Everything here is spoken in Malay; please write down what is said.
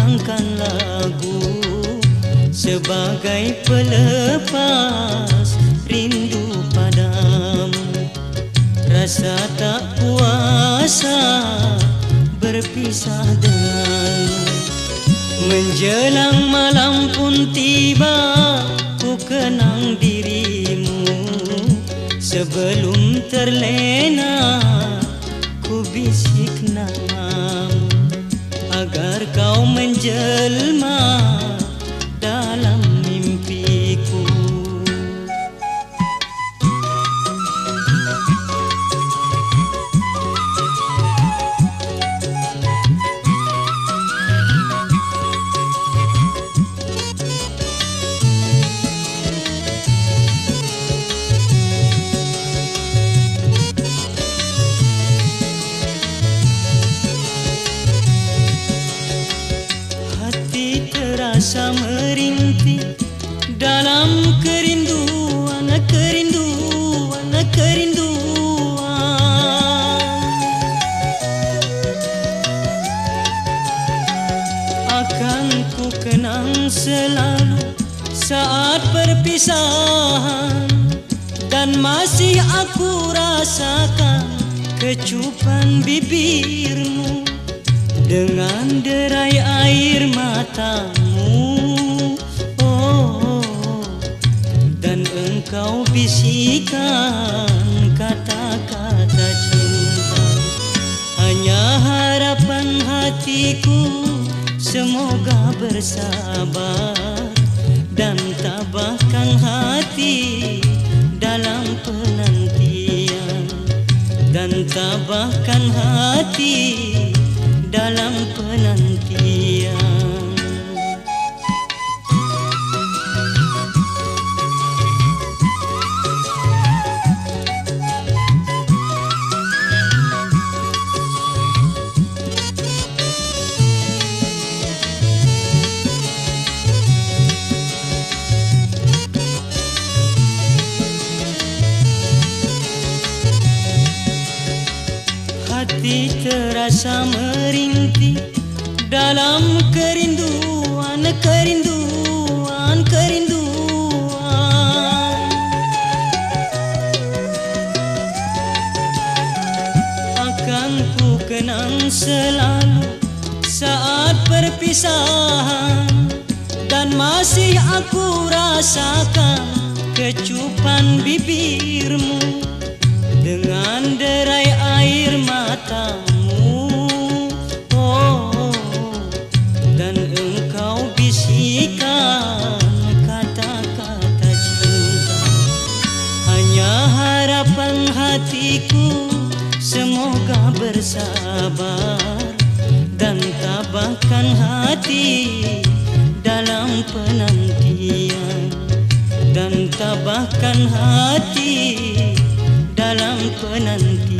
tuangkan lagu sebagai pelepas rindu padamu. Rasa tak kuasa berpisah denganmu. Menjelang malam pun tiba, ku kenang dirimu. Sebelum terlena, ku bisik namamu agar kau menjelma dalam mimpiku. Terasa merintih dalam kerinduan, kerinduan, kerinduan. Akan ku kenang selalu saat perpisahan, dan masih aku rasakan kecupan bibirmu dengan derai air matamu. Oh, dan engkau bisikan kata-kata cinta. Hanya harapan hatiku semoga bersabar dan tabahkan hati dalam penantian, dan tabahkan hati dalam penantian. Hati terasa merintih dalam kerinduan, kerinduan, kerinduan. Akan ku kenang selalu saat perpisahan, dan masih aku rasakan kecupan bibirmu dengan derai air matamu. Oh, dan engkau bisikan kata-kata cinta. Hanya harapan hatiku semoga bersabar dan tabahkan hati dalam penantian, dan tabahkan hati dalam penantian.